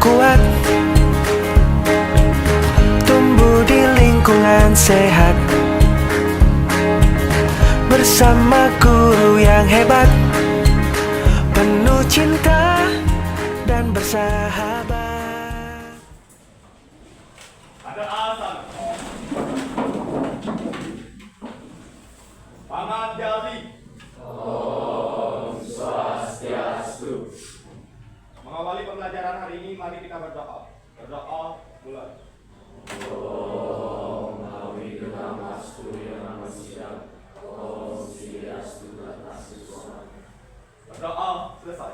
kuat, tumbuh di lingkungan sehat, bersama guru yang hebat, penuh cinta dan bersahabat. Ada asal. Pangan Jawi. Om Swastiastu. Mengawali pembelajaran hari ini, mari kita berdoa. Berdoa mulai. Om Awidamastu Yamasidam. Om Swastiastu Namastu. Berdoa selesai.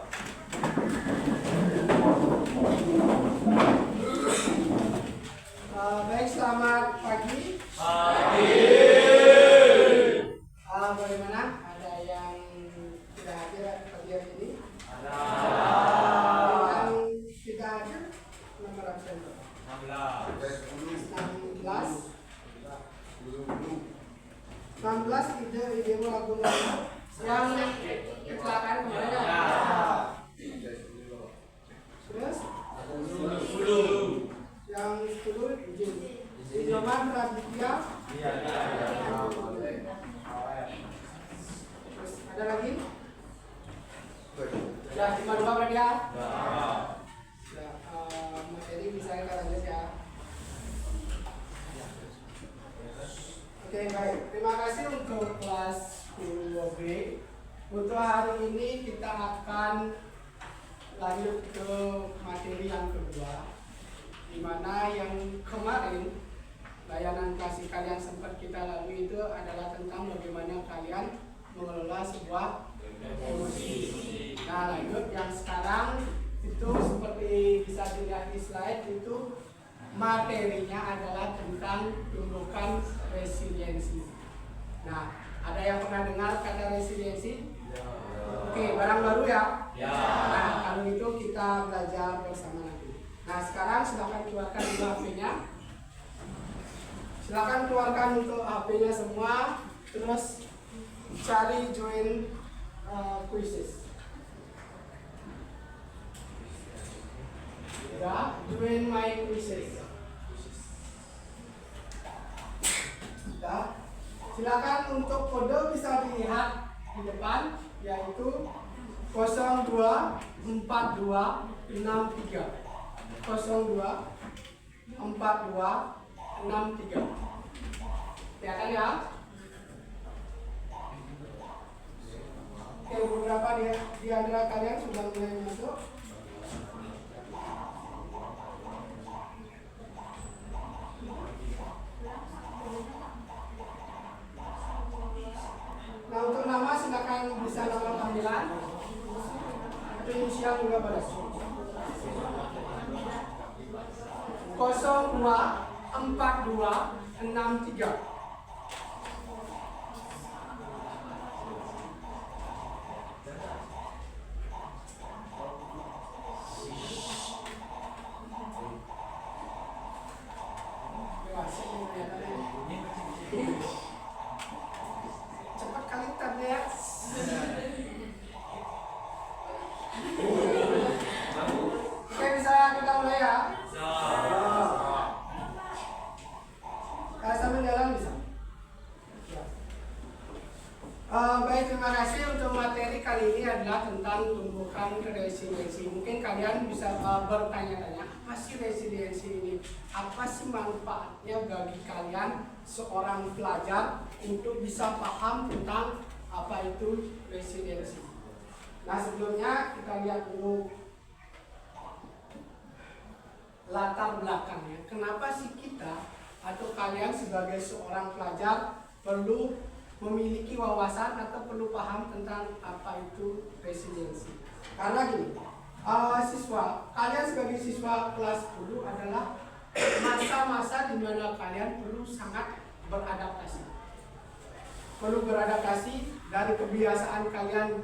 Baik, selamat pagi. Bagaimana? Ada yang tidak hadir pagi hari ini? Yang tidak hadir nomor absen 16 ide lagu yang kecelakaan kemarin ya? Terus? Yang 10 izin. Nyoman Raditya. Terus ada lagi? Ya, cuma 2 berarti ya? Ya, materi bisa kita lanjut ya. Oke, baik. Terima kasih untuk kelas 10B. Untuk hari ini kita akan lanjut ke materi yang kedua, di mana yang kemarin layanan kasih kalian sempat kita lalui itu adalah tentang bagaimana kalian mengelola sebuah emosi. Nah, lanjut yang sekarang itu seperti bisa dilihat di slide itu materinya adalah tentang tumbuhkan resiliensi. Nah, ada yang pernah dengar kata resiliensi? Oke, barang baru ya? Nah, kalau itu kita belajar bersama nanti. Nah, sekarang silakan keluarkan dulu HP-nya. Silakan keluarkan untuk HP-nya semua. Terus cari join quizzes. Ya, join my quizzes. Ya, silakan untuk kode bisa dilihat di depan, yaitu 024263. 024263. Ya kan ya? Oke, beberapa di antara kalian sudah mulai masuk. Nah, untuk nama silakan bisa nama panggilan atau inisial juga boleh. 024263. Cepat kali tabnya. Oke, bisa kita mulai ya? Sambil jalan bisa. Baik, terima kasih untuk materi kali ini adalah tentang tumbuhkan resiliensi. Mungkin kalian bisa bertanya-tanya, apa sih resiliensi ini? Apa sih manfaatnya bagi kalian seorang pelajar untuk bisa paham tentang apa itu resiliensi? Nah, sebelumnya kita lihat dulu latar belakangnya. Kenapa sih kita atau kalian sebagai seorang pelajar perlu memiliki wawasan atau perlu paham tentang apa itu resiliensi? Karena gini, kalian sebagai siswa kelas 10 adalah masa-masa di mana kalian perlu sangat beradaptasi. Perlu beradaptasi dari kebiasaan kalian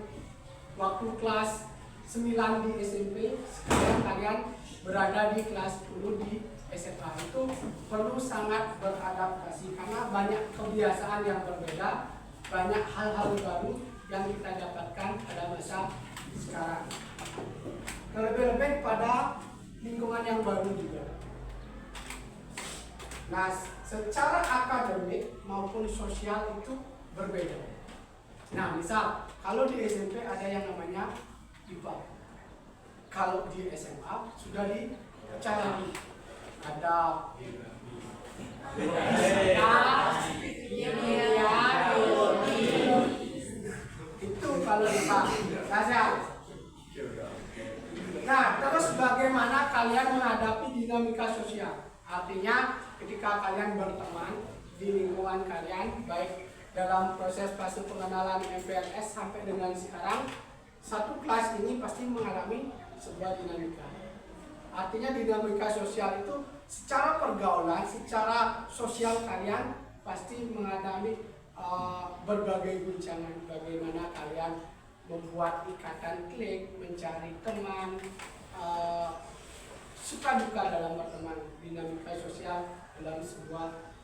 waktu kelas 9 di SMP, sekarang kalian berada di kelas 10 di SMA. Itu perlu sangat beradaptasi karena banyak kebiasaan yang berbeda, banyak hal-hal baru yang kita dapatkan pada masa sekarang. Terlebih-lebih pada lingkungan yang baru juga. Nah, secara akademik maupun sosial itu berbeda. Nah, misal kalau di SMP ada yang namanya IPA. Kalau di SMA sudah dipecah lagi. Ada itu kalau IPA. Nah, terus bagaimana kalian menghadapi dinamika sosial? Artinya ketika kalian berteman di lingkungan kalian, baik dalam proses fase pengenalan MPLS sampai dengan sekarang, satu kelas ini pasti mengalami sebuah dinamika. Artinya dinamika sosial itu secara pergaulan, secara sosial kalian pasti mengalami berbagai guncangan. Bagaimana kalian membuat ikatan klik, mencari teman, suka duka dalam berteman, dinamika sosial dalam sebuah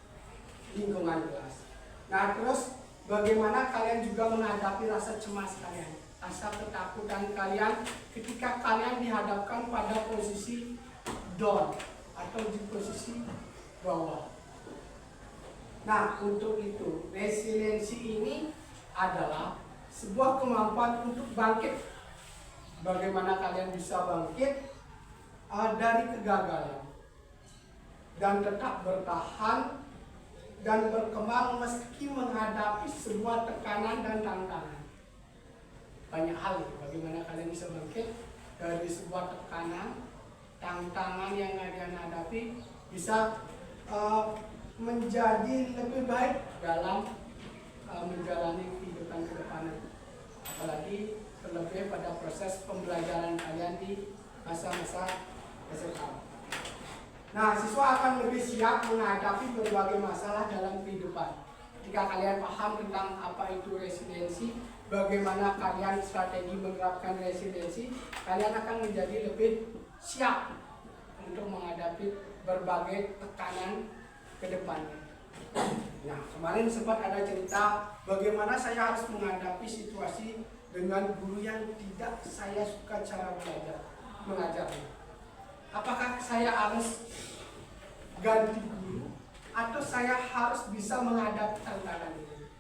lingkungan kelas. Nah, terus bagaimana kalian juga menghadapi rasa cemas kalian, rasa ketakutan kalian ketika kalian dihadapkan pada posisi down atau di posisi bawah. Nah, untuk itu resiliensi ini adalah sebuah kemampuan untuk bangkit. Bagaimana kalian bisa bangkit dari kegagalan dan tetap bertahan dan berkembang meski menghadapi sebuah tekanan dan tantangan. Banyak hal bagaimana kalian bisa bangkit dari sebuah tekanan, tantangan yang kalian hadapi, bisa menjadi lebih baik dalam menjalani kehidupan ke depan. Apalagi terlebih pada proses pembelajaran kalian di masa-masa SMA. Nah, siswa akan lebih siap menghadapi berbagai masalah dalam kehidupan. Ketika kalian paham tentang apa itu resiliensi, bagaimana kalian strategi menerapkan resiliensi, kalian akan menjadi lebih siap untuk menghadapi berbagai tekanan ke depannya. Nah, kemarin sempat ada cerita bagaimana saya harus menghadapi situasi dengan guru yang tidak saya suka cara mengajarnya. Apakah saya harus ganti guru atau saya harus bisa menghadapi tantangan itu?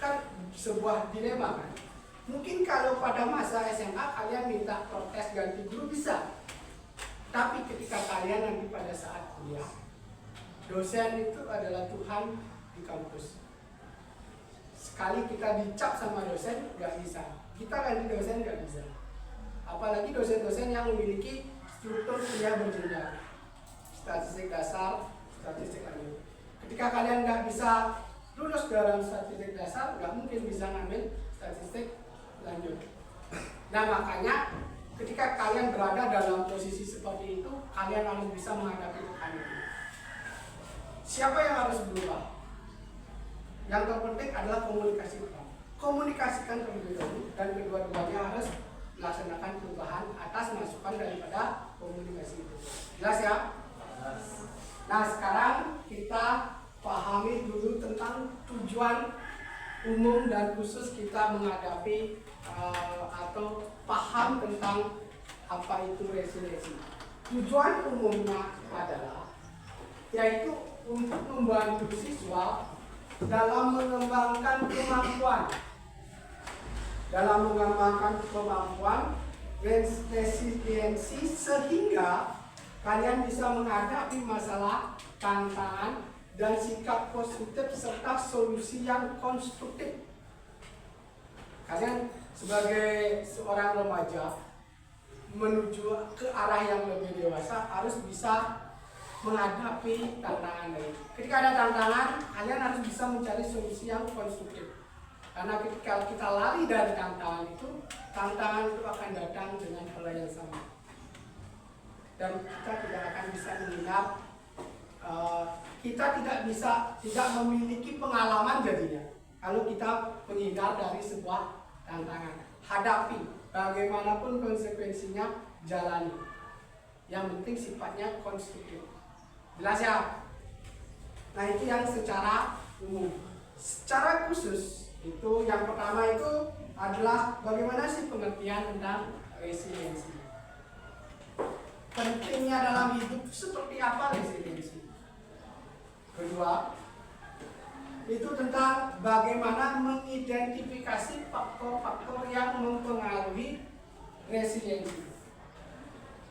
Kan sebuah dilema kan. Mungkin kalau pada masa SMA kalian minta protes ganti guru bisa. Tapi ketika kalian nanti pada saat kuliah, dosen itu adalah Tuhan di kampus. Sekali kita dicap sama dosen, nggak bisa. Kita ganti dosen nggak bisa. Apalagi dosen-dosen yang memiliki struktur kuliah berjenjang, statistik dasar, statistik lanjut. Ketika kalian nggak bisa lulus dalam statistik dasar, nggak mungkin bisa ngambil statistik lanjut. Nah, makanya ketika kalian berada dalam posisi seperti itu, kalian harus bisa menghadapi tekanan itu. Siapa yang harus berubah? Yang terpenting adalah komunikasi. Komunikasikan terlebih dahulu, dan kedua-duanya harus melaksanakan perubahan atas masukan daripada komunikasi itu. Jelas ya? Nah, sekarang kita pahami dulu tentang tujuan umum dan khusus kita menghadapi atau paham tentang apa itu resiliensi. Tujuan umumnya adalah yaitu untuk membantu siswa dalam mengembangkan kemampuan resiliensi sehingga kalian bisa menghadapi masalah, tantangan, dan sikap positif serta solusi yang konstruktif. Kalian sebagai seorang remaja menuju ke arah yang lebih dewasa harus bisa menghadapi tantangan ini. Ketika ada tantangan, kalian harus bisa mencari solusi yang konstruktif. Karena ketika kita lari dari tantangan itu akan datang dengan pola yang sama. Dan kita tidak akan bisa menghindar, kita tidak memiliki pengalaman jadinya. Kalau kita menghindar dari sebuah tantangan, hadapi, bagaimanapun konsekuensinya, jalani. Yang penting sifatnya konstruktif. Jelas ya? Nah, itu yang secara umum. Secara khusus, itu yang pertama itu adalah bagaimana sih pengertian tentang resiliensi. pentingnya dalam hidup seperti apa resiliensi. Kedua, itu tentang bagaimana mengidentifikasi faktor-faktor yang mempengaruhi resiliensi.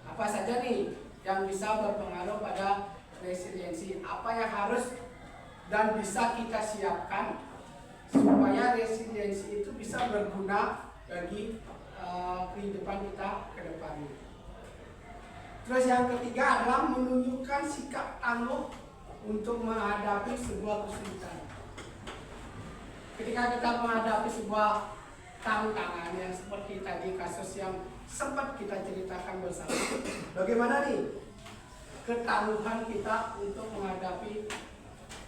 Apa saja nih yang bisa berpengaruh pada resiliensi? Apa yang harus dan bisa kita siapkan supaya resiliensi itu bisa berguna bagi kehidupan kita ke depannya. Terus yang ketiga adalah menunjukkan sikap tangguh untuk menghadapi sebuah kesulitan. Ketika kita menghadapi sebuah tantangan yang seperti tadi kasus yang sempat kita ceritakan bersama, bagaimana nih ketangguhan kita untuk menghadapi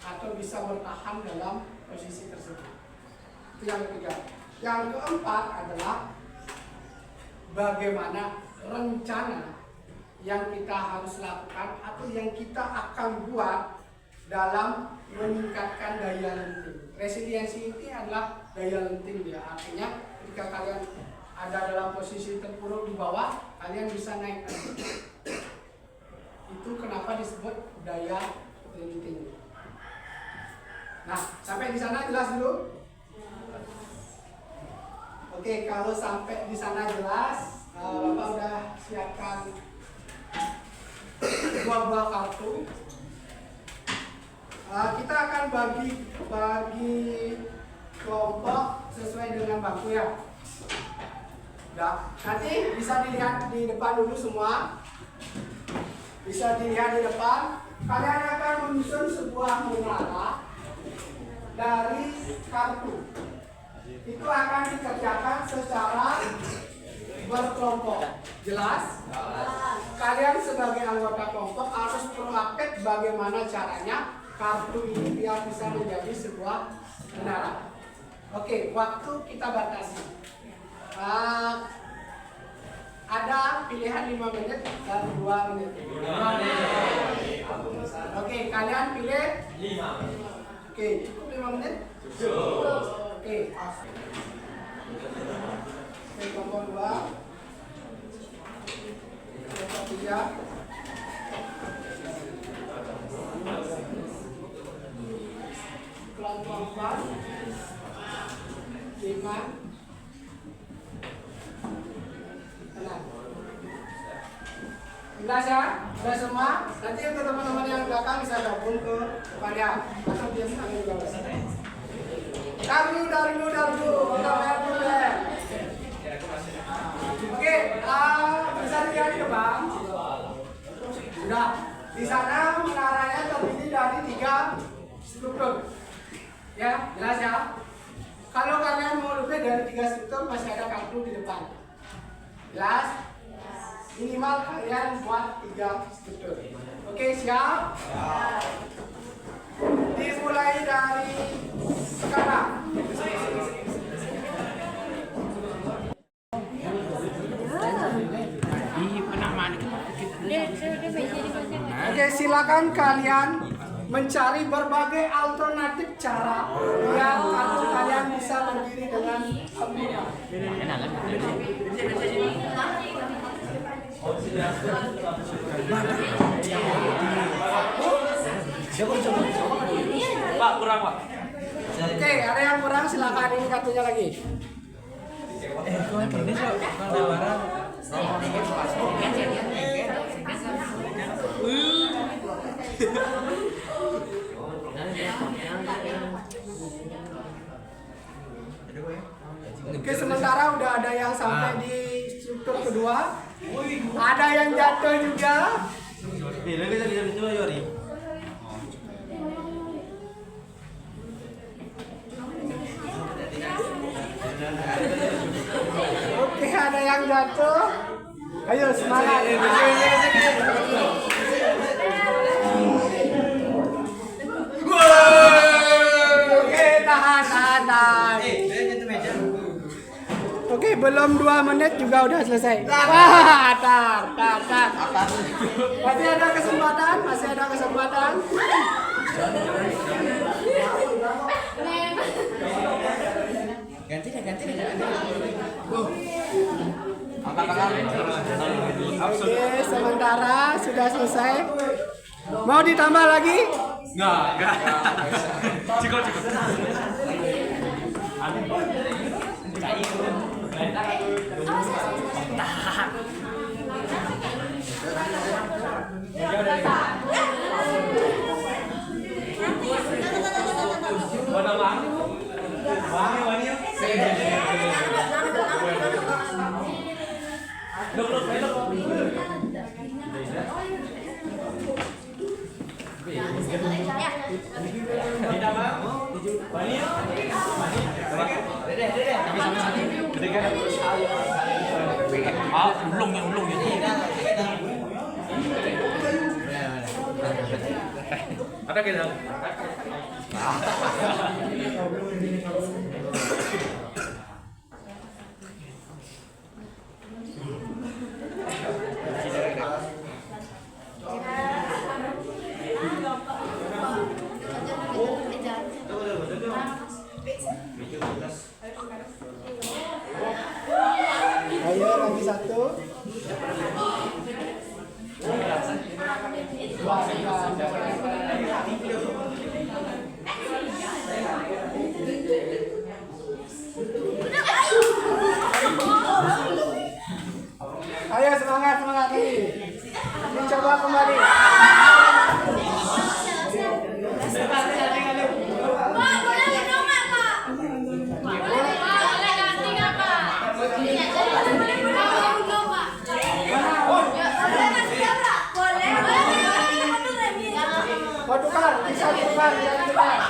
atau bisa bertahan dalam posisi tersebut. Itu yang ketiga. Yang keempat adalah bagaimana rencana yang kita harus lakukan atau yang kita akan buat dalam meningkatkan daya lenting. Resiliensi ini adalah daya lenting dia. Artinya ketika kalian ada dalam posisi terpuruk di bawah, kalian bisa naik. Itu kenapa disebut daya lenting. Nah, sampai di sana jelas dulu? Oke, kalau sampai di sana jelas, Bapak udah siapkan dua kartu. Kita akan bagi kelompok sesuai dengan bangku ya. Nah, nanti bisa dilihat di depan dulu semua. Bisa dilihat di depan. Kalian akan menyusun sebuah menara dari kartu. Itu akan dikerjakan secara berkelompok. Jelas? Kalian sebagai anggota kelompok harus proaktif bagaimana caranya kartu ini biar bisa menjadi sebuah menara. Oke, waktu kita batasi. Ada pilihan 5 menit dan 2 menit. 5 menit. Oke, kalian pilih 5. Oke, cukup 5 menit? Cukup. Oke. Kelompok 2. Kelompok 3. Kelompok 4. 5. Tenang. Jelas ya? Sudah semua? Nanti untuk teman-teman yang belakang bisa gabung ke depannya. Atau diam kami juga bisa. Darlu. Kita lihat dulu ya. Oke, bisa dilihat di depan. Sudah. Di sana menaranya terdiri dari 3 struktur. Ya, jelas ya? Kalau kalian mau lebih dari 3 struktur, masih ada kartu di depan. Jelas? Minimal kalian buat 3 struktur. Oke, siap? Dimulai dari sekarang. Oke, silakan kalian mencari berbagai alternatif cara biar kartu kalian bisa berdiri dengan sempurna. Pak, kurang Pak. Oke, ada yang kurang silakan ini kartunya lagi. Oke, sementara udah ada yang sampai di struktur kedua. Ada yang jatuh juga. Oke, ada yang jatuh. Ayo semangat. Oke, tahan. Oke, belum 2 menit juga udah selesai. Wah, tar. Masih ada kesempatan. Ganti. Angkat Oke, sementara sudah selesai. Mau ditambah lagi? Enggak. Cukup. Ulungnya. Ada kita. Ayo lagi satu. Ayo semangat nih. Dicoba kembali. Mau tukar, bisa tukar, jangan tukar.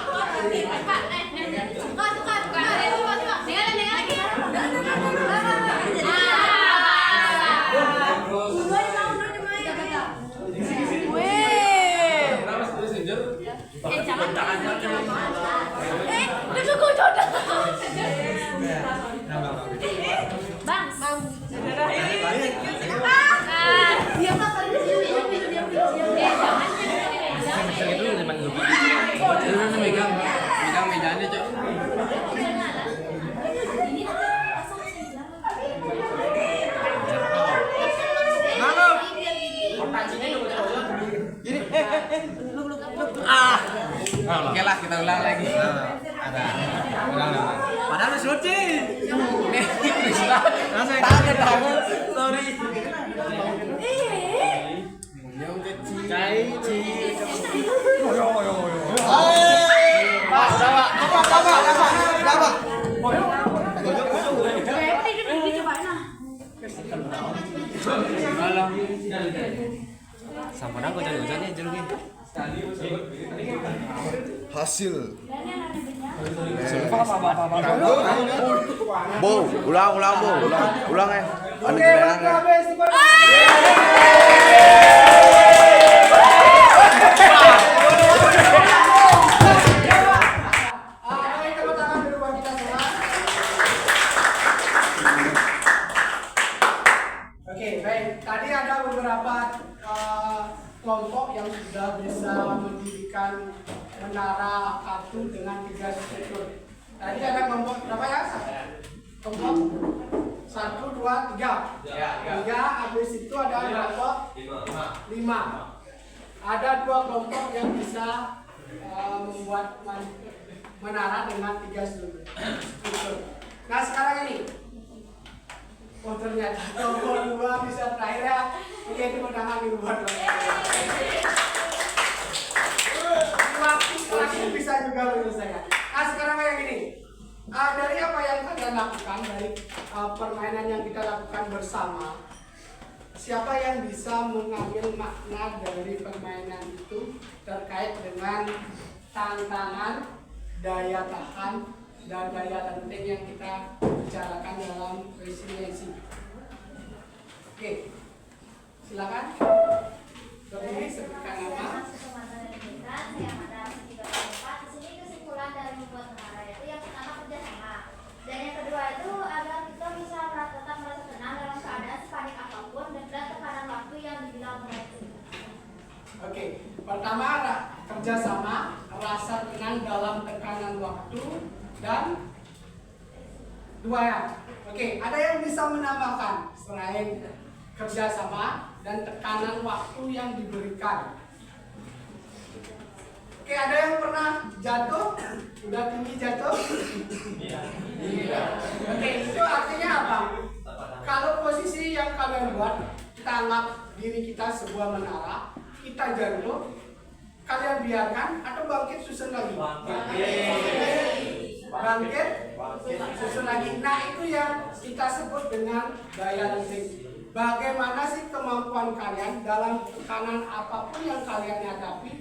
Megang medannya, Cok. Oke lah, kita ulang lagi. Ulang. Padahal udah syuting. Tangan. Sorry. Yang kecil. Sampun aku jadi hujannya jeruknya. Hasil. Bu, ulang ya. Oke, waktu habis. Oke, baik. Tadi ada beberapa kelompok yang sudah bisa mendirikan menara kartu dengan 3 struktur. Tadi ada kelompok berapa ya? Kelompok 1, 2, 3. 3, habis itu ada kelompok 5. Ada 2 kelompok yang bisa membuat menara dengan 3 struktur. Nah sekarang ini, oh ternyata kelompok 2 bisa terakhir ya. Oke, tepuk tangan dulu buat waktu bisa juga menyelesaikan. Nah sekarang kayak gini, dari apa yang kalian lakukan, dari permainan yang kita lakukan bersama, siapa yang bisa mengambil makna dari permainan itu terkait dengan tantangan, daya tahan, dan daya lenting yang kita bicarakan dalam resiliensi. Oke, silakan. Berdiri sebutkan nama. Kesimpulan dari membuat menara itu yang pertama kerjasama, dan yang kedua itu agar kita bisa tetap merasa tenang dalam keadaan sepanik apapun dan tekanan waktu yang dibilang berarti. Oke, pertama kerjasama, rasa tenang dalam tekanan waktu, dan dua ya, Oke, ada yang bisa menambahkan selain kerjasama dan tekanan waktu yang diberikan? Oke, ada yang pernah jatuh? Udah tinggi jatuh? Iya. Oke, itu artinya apa? Kalau posisi yang kalian buat, kita anggap diri kita sebuah menara, kita jatuh, kalian biarkan atau bangkit susun lagi? Bangkit susun lagi. Nah, itu yang kita sebut dengan daya lenting. Bagaimana sih kemampuan kalian dalam tekanan apapun yang kalian hadapi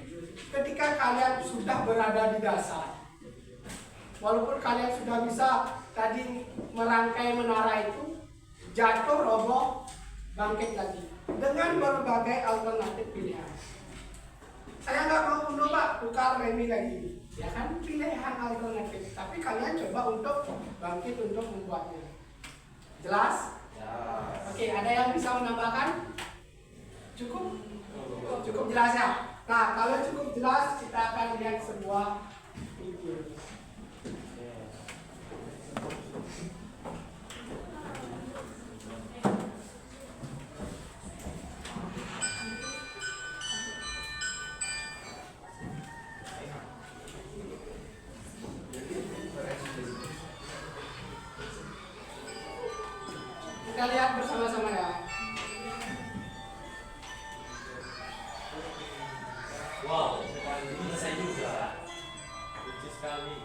ketika kalian sudah berada di dasar? Walaupun kalian sudah bisa tadi merangkai menara itu, jatuh, roboh, bangkit lagi dengan berbagai alternatif pilihan. Saya nggak mau mencoba tukar remi lagi, ya kan, pilihan alternatif. Tapi kalian coba untuk bangkit untuk membuatnya. Jelas? Oke, ada yang bisa menambahkan? Cukup? Cukup jelas ya? Nah, kalau cukup jelas, kita akan lihat sebuah video. Kita lihat bersama-sama ya. Wow, ini selesai juga. Lucu sekali.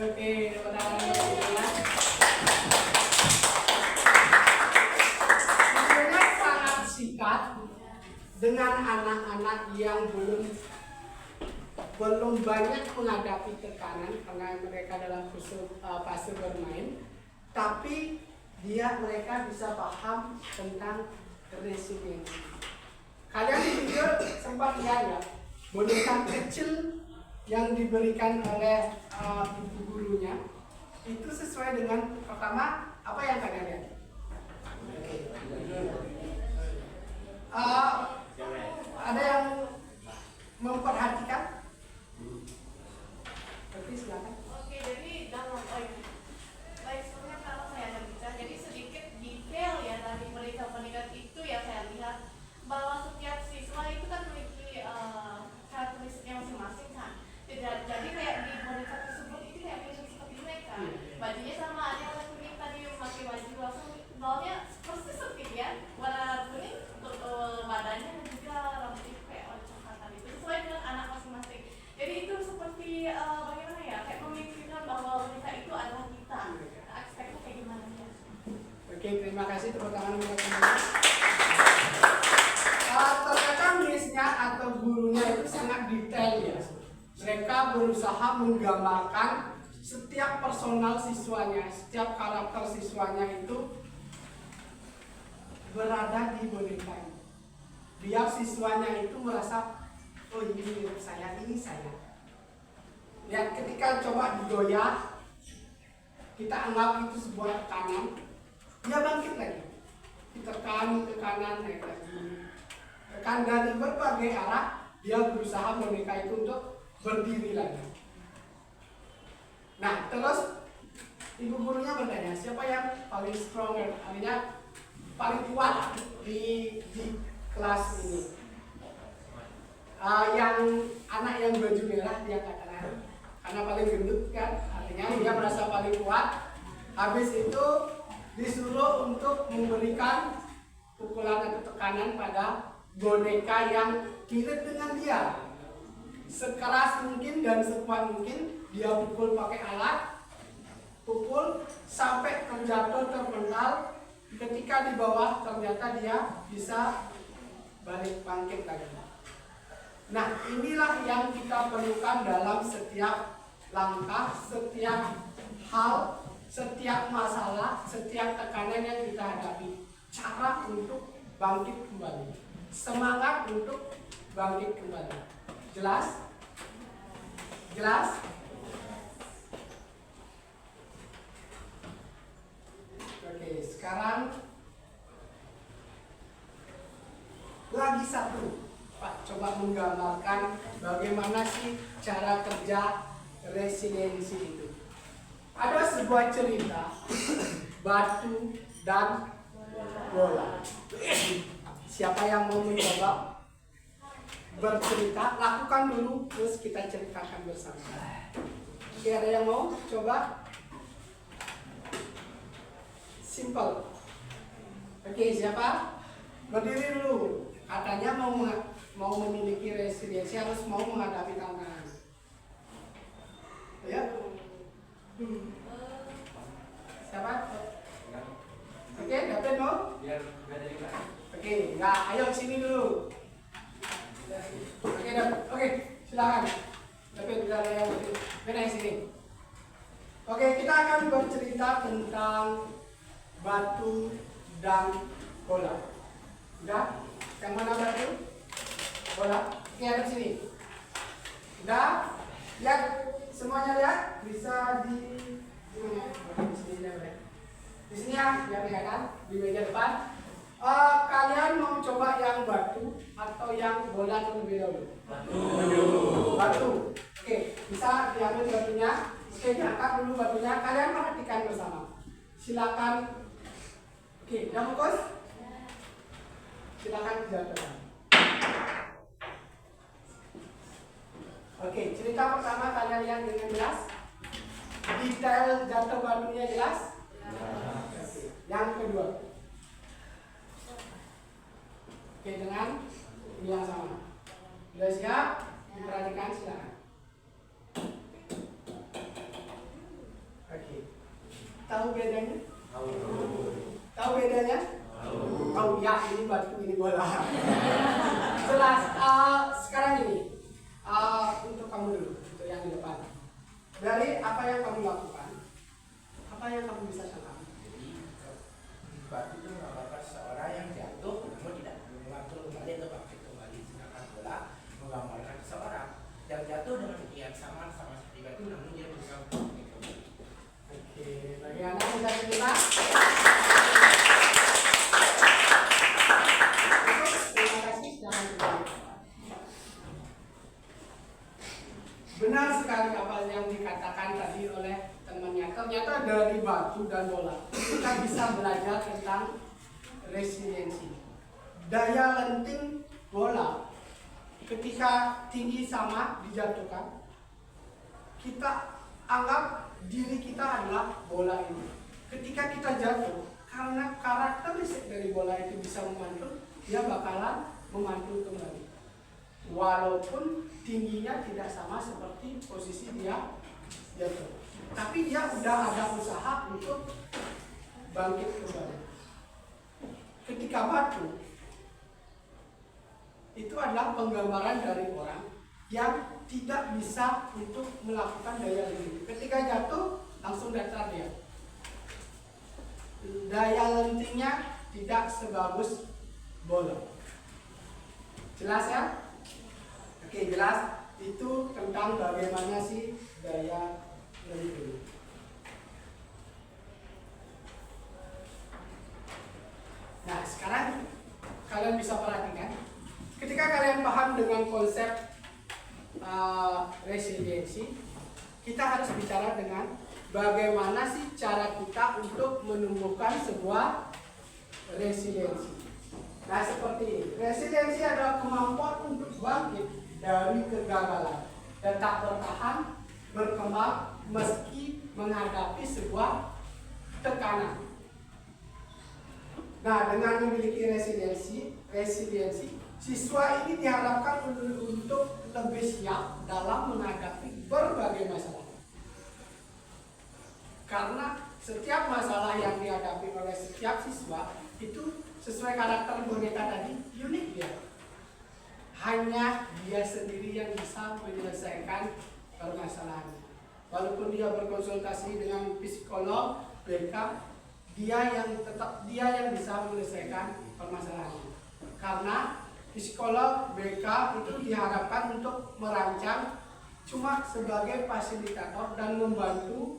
Oke, teman-teman. Sebenarnya sangat singkat dengan anak-anak yang belum banyak menghadapi tekanan karena mereka dalam fase bermain, tapi mereka bisa paham tentang resiliensi. Kalian di video sempat lihat ya, boneka kecil yang diberikan oleh ibu gurunya itu sesuai dengan pertama apa yang kalian lihat. Ada yang memperhatikan? Oke, silakan. Oke, jadi dalam sebenarnya kalau saya ada bicara, jadi sedikit detail ya dari pendidikan itu ya saya lihat bahwa setiap siswa itu kan memiliki karakteristiknya masing-masing kan. Jadi kayak di boneka tersebut itu kayak mirip seperti mereka. Bajunya sama, ada yang kuning tadi memakai baju langsung bawahnya persis seperti ya, warna kuning untuk badannya dan juga rambutnya kayak warna coklatan itu sesuai dengan anak masing-masing. Jadi itu seperti bagaimana ya, kayak memikirkan bahwa boneka itu adalah kita. Aspeknya kayak gimana ya? Oke, terima kasih tepuk tangan untuk teman-teman. Ternyata misnya atau gurunya itu sangat detail ya. Mereka berusaha menggambarkan setiap personal siswanya, setiap karakter siswanya itu berada di boneka ini. Biar siswanya itu merasa, oh ini mirip saya, ini saya. Lihat ketika coba digoyah, kita anggap itu sebuah tekanan, dia bangkit lagi. Ditekan ke kanan, naik lagi. Tekan dari berbagai arah, dia berusaha boneka itu untuk berdiri lagi. Nah, terus ibu gurunya bertanya, siapa yang paling stronger, artinya paling kuat di kelas ini? Yang anak yang baju merah dia katakan, karena paling gendut kan, artinya dia merasa paling kuat. Habis itu disuruh untuk memberikan pukulan atau tekanan pada boneka yang mirip dengan dia. Sekeras mungkin dan sekuat mungkin dia pukul pakai alat, pukul sampai terjatuh terpental. Ketika di bawah ternyata dia bisa balik bangkit lagi. Nah, inilah yang kita perlukan dalam setiap langkah, setiap hal, setiap masalah, setiap tekanan yang kita hadapi. Cara untuk bangkit kembali, semangat untuk bangkit kembali. Jelas? Jelas? Oke, sekarang lagi satu. Pak, coba menggambarkan bagaimana sih cara kerja resiliensi itu. Ada sebuah cerita batu dan bola. Siapa yang mau mencoba bercerita, lakukan dulu, terus kita ceritakan bersama. Oke, ada yang mau coba? Simple. Oke, siapa? Berdiri dulu. Katanya mau memiliki resiliensi harus mau menghadapi tantangan. Ya? Siapa? Oke, David mau? Oke, enggak, ayo sini dulu. Oke, David. Oke, silakan. David udah ada yang berdiri sini. Oke, kita akan bercerita tentang batu dan bola. Udah? Yang mana batu? Bola? Oke, ada sini. Udah? Lihat, semuanya lihat? Bisa di sini ya, di sini ya, biar kelihatan di meja depan. Kalian mau coba yang batu atau yang bola terlebih dahulu? Batu. Oke, bisa diambil batunya. Oke, diangkat dulu batunya. Kalian perhatikan bersama. Silakan. Oke, udah fokus? Silakan jatuhkan. Oke, cerita pertama kalian lihat dengan jelas. Detail jatuh batunya jelas. Oke. Yang kedua. Oke, dengan ini yang sama. Sudah siap? Diperhatikan, silakan. Oke. Tahu bedanya? Tahu bedanya? Tahu ya, ini batu, ini bola. Jelas. Sekarang ini untuk kamu dulu, untuk yang di depan. Dari apa yang kamu lakukan, apa yang kamu bisa tangkap? Batu itu menggambarkan seseorang yang jatuh namun tidak mengatur kembali atau bangkit kembali, sedangkan bola menggambarkan seseorang yang jatuh dengan ketinggian sama seperti batu namun dia berusaha bangkit kembali. Oke, bagaimana bisa cerita? Terima kasih, jangan kembali. Benar sekali apa yang dikatakan tadi oleh temannya. Ternyata dari batu dan bola kita bisa belajar tentang resiliensi. Daya lenting bola ketika tinggi sama dijatuhkan, kita anggap diri kita adalah bola ini. Ketika kita jatuh, karena karakteristik dari bola itu bisa memantul, dia bakalan memantul kembali. Walaupun tingginya tidak sama seperti posisi dia jatuh, tapi dia udah ada usaha untuk bangkit kembali. Ketika batu itu adalah penggambaran dari orang yang tidak bisa untuk melakukan daya lenting. Ketika jatuh langsung datar dia. Daya lentingnya tidak sebagus bolong. Jelas ya? Oke, jelas. Itu tentang bagaimana sih daya melindungi. Nah, sekarang kalian bisa perhatikan, ketika kalian paham dengan konsep resiliensi, kita harus bicara dengan bagaimana sih cara kita untuk menumbuhkan sebuah resiliensi. Nah, seperti ini. Resiliensi adalah kemampuan untuk bangkit dari kegagalan, tetap bertahan, berkembang meski menghadapi sebuah tekanan. Nah, dengan memiliki resiliensi, siswa ini diharapkan untuk lebih siap dalam menghadapi berbagai masalah. Karena setiap masalah yang dihadapi oleh setiap siswa itu sesuai karakter boneka tadi, unik dia. Hanya dia sendiri yang bisa menyelesaikan permasalahannya. Walaupun dia berkonsultasi dengan psikolog, BK, dia yang bisa menyelesaikan permasalahannya. Karena psikolog BK itu diharapkan untuk merancang cuma sebagai fasilitator dan membantu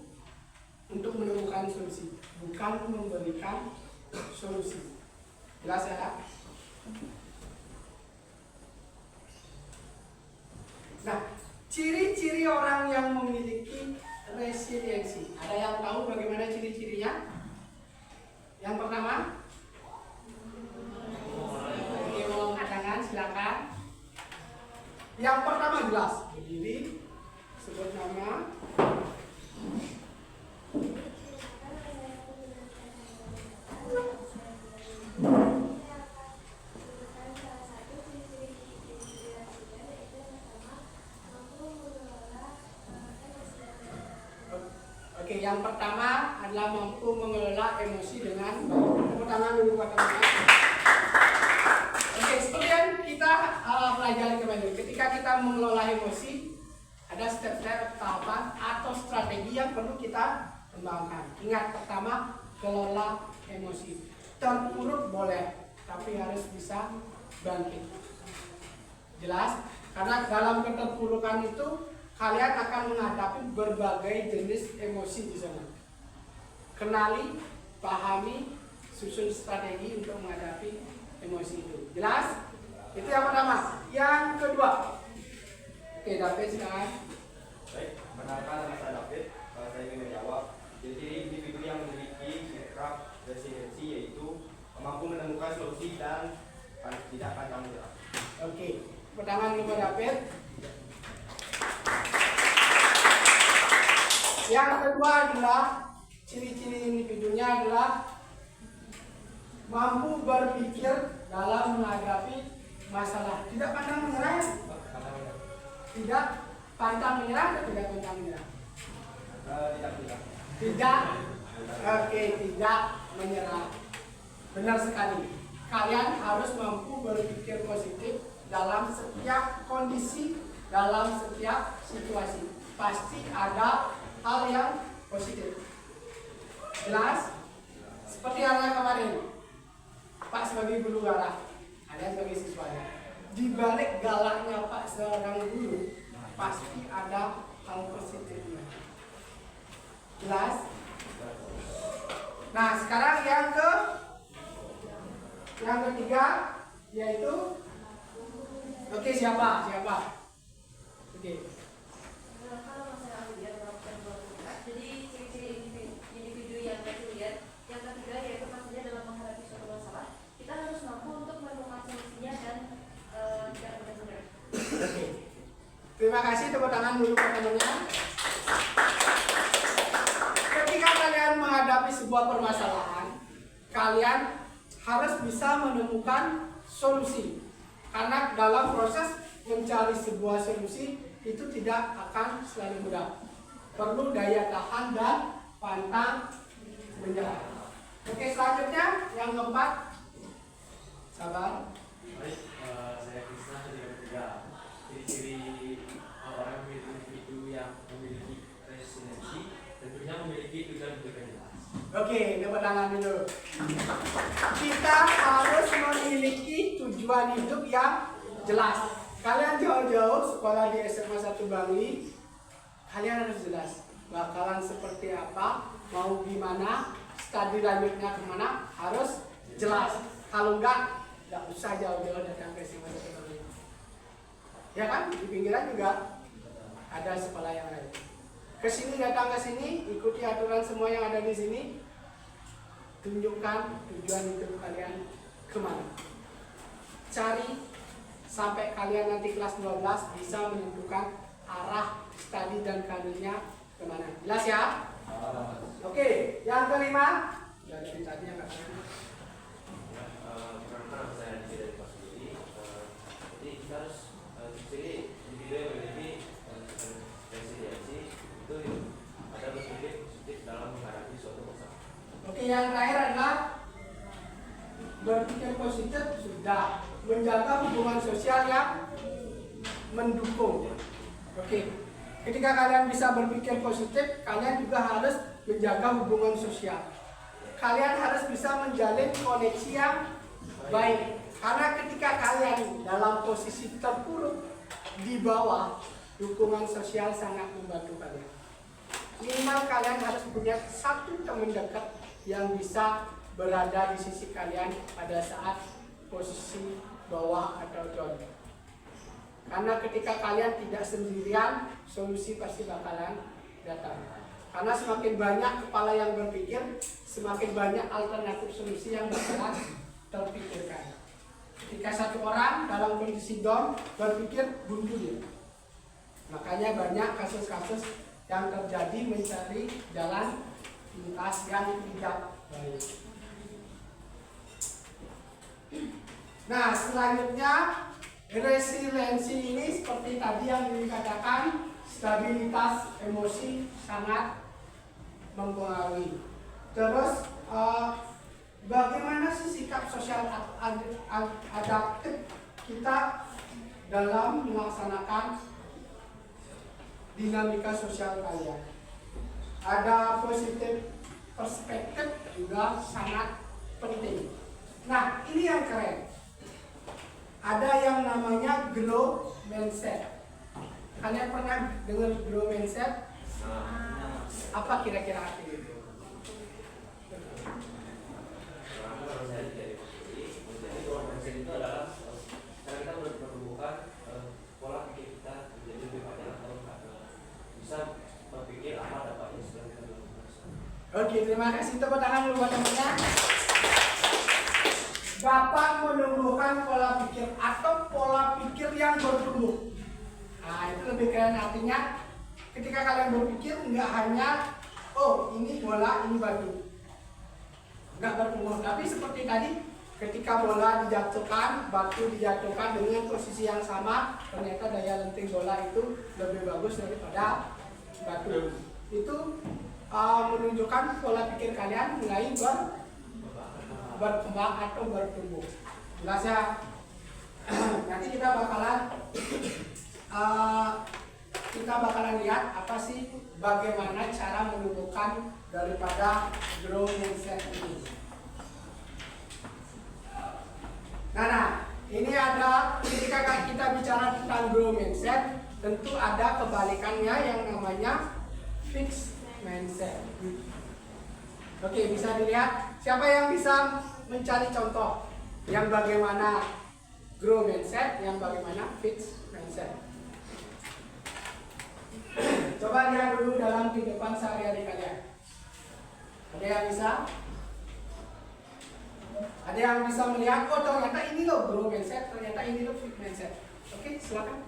untuk menemukan solusi, bukan memberikan solusi. Jelas ya? Nah, ciri-ciri orang yang memiliki resiliensi. Ada yang tahu bagaimana ciri-cirinya? Yang pertama, oke, mau angkat tangan, silakan. Yang pertama jelas, berdiri, sebut nama. Oke, yang pertama adalah mampu mengelola emosi dengan baik. Tepuk tangan dulu buat teman-teman. Oke, seperti yang kita pelajari kemarin, ketika kita mengelola emosi, ada step-step tahapan atau strategi yang perlu kita kembangkan. Ingat, pertama, kelola emosi. Terpuruk boleh, tapi harus bisa bangkit. Jelas? Karena dalam keterpurukan itu kalian akan menghadapi berbagai jenis emosi di sana. Kenali, pahami, susun strategi untuk menghadapi emosi itu. Jelas? Itu yang pertama. Yang kedua. Oke, David silakan. Baik, perkenalkan nama saya David. Saya ingin menjawab. Jadi individu yang memiliki sikap resiliensi yaitu mampu menemukan solusi dan tidak pantang menyerah. Oke, pertama dulu David. Yang kedua adalah ciri-ciri individunya adalah mampu berpikir dalam menghadapi masalah. Tidak pantang menyerah. Tidak pantang menyerah atau tidak pantang menyerah? Tidak. Oke, tidak menyerah. Benar sekali. Kalian harus mampu berpikir positif dalam setiap kondisi, dalam setiap situasi. Pasti ada hal yang positif. Jelas? Seperti halnya kemarin, Pak sebagai guru galak, ada sebagai siswanya. Di balik galaknya Pak seorang guru, pasti ada hal positifnya. Jelas? Nah, sekarang yang ketiga yaitu oke, siapa? Oke. Kalau saya lihat jadi ciri-ciri individu yang resilient, yang ketiga yaitu pastinya dalam menghadapi suatu masalah kita harus mampu untuk menemukan solusinya dan tidak mudah menyerah. Oke. Terima kasih, tepuk tangan dulu teman-temannya. Ketika kalian menghadapi sebuah permasalahan, kalian harus bisa menemukan solusi. Karena dalam proses mencari sebuah solusi itu tidak akan selalu mudah. Perlu daya tahan dan pantang menyerah. Oke, selanjutnya yang keempat. Sabar. Baik, saya Krisna dari yang ketiga. Ciri-ciri orang individu yang memiliki resiliensi tentunya memiliki tujuan yang jelas. Oke, tepuk tangan dulu. Kita harus memiliki tujuan hidup yang jelas. Kalian jauh-jauh sekolah di SMA 1 Bangli, kalian harus jelas bakalan seperti apa, mau gimana, studi lanjutnya kemana, harus jelas. Kalau enggak usah jauh-jauh datang ke SMA 1 Bangli. Ya kan, di pinggiran juga ada sekolah yang lain. Kesini, datang ke sini, ikuti aturan semua yang ada di sini. Tunjukkan tujuan hidup kalian kemana. Cari sampai kalian nanti kelas 12 bisa menentukan arah studi dan karirnya kemana. Jelas ya? Oke, yang kelima. Ya, dari tadi yang katanya. Karena saya dari Pak Sudi, jadi kita harus jadi individu yang memiliki resiliensi itu ada berpikir positif dalam menghadapi suatu masalah. Oke, yang terakhir adalah berpikir positif sudah, menjaga hubungan sosial yang mendukung. Oke, ketika kalian bisa berpikir positif, kalian juga harus menjaga hubungan sosial. Kalian harus bisa menjalin koneksi yang baik. Karena ketika kalian dalam posisi terpuruk di bawah, dukungan sosial sangat membantu kalian. Minimal kalian harus punya satu teman dekat yang bisa berada di sisi kalian pada saat posisi bawah atau down. Karena ketika kalian tidak sendirian, solusi pasti bakalan datang. Karena semakin banyak kepala yang berpikir, semakin banyak alternatif solusi yang bakalan terpikirkan. Ketika satu orang dalam kondisi down berpikir, buntu dia. Makanya banyak kasus-kasus yang terjadi mencari jalan pintas yang tidak baik. Nah, selanjutnya resiliensi ini seperti tadi yang dikatakan, stabilitas emosi sangat mempengaruhi. Terus bagaimana sih sikap sosial adaptif kita dalam melaksanakan dinamika sosial kalian? Ada positif perspektif juga sangat penting. Nah, ini yang keren. Ada yang namanya growth mindset. Kalian pernah dengar growth mindset? Apa kira-kira artinya itu? Kalau saya dari Pak Sudi, jadi growth mindset itu adalah cara kita menumbuhkan pola pikir kita menjadi lebih banyak atau bisa berpikir apa dampaknya setelah kita melakukan. Oke, terima kasih. Tepuk tangan dulu buat teman-teman. Bapak menumbuhkan pola pikir atau pola pikir yang bertumbuh. Nah, itu lebih keren, artinya ketika kalian berpikir nggak hanya oh ini bola, ini batu, nggak bertumbuh. Tapi seperti tadi, ketika bola dijatuhkan, batu dijatuhkan dengan posisi yang sama, ternyata daya lenting bola itu lebih bagus daripada batu. Itu menunjukkan pola pikir kalian mulai berkembang atau bertumbuh. Jelas ya? Nanti kita bakalan lihat apa sih bagaimana cara menumbuhkan daripada growth mindset ini. Nah, ini ada ketika kita bicara tentang growth mindset, tentu ada kebalikannya yang namanya fixed mindset. Oke, bisa dilihat. Siapa yang bisa mencari contoh yang bagaimana growth mindset, yang bagaimana fixed mindset? Coba lihat dulu dalam kehidupan sehari-hari kalian. Ada yang bisa? Ada yang bisa melihat, oh ternyata ini loh growth mindset, ternyata ini loh fixed mindset. Oke, silakan.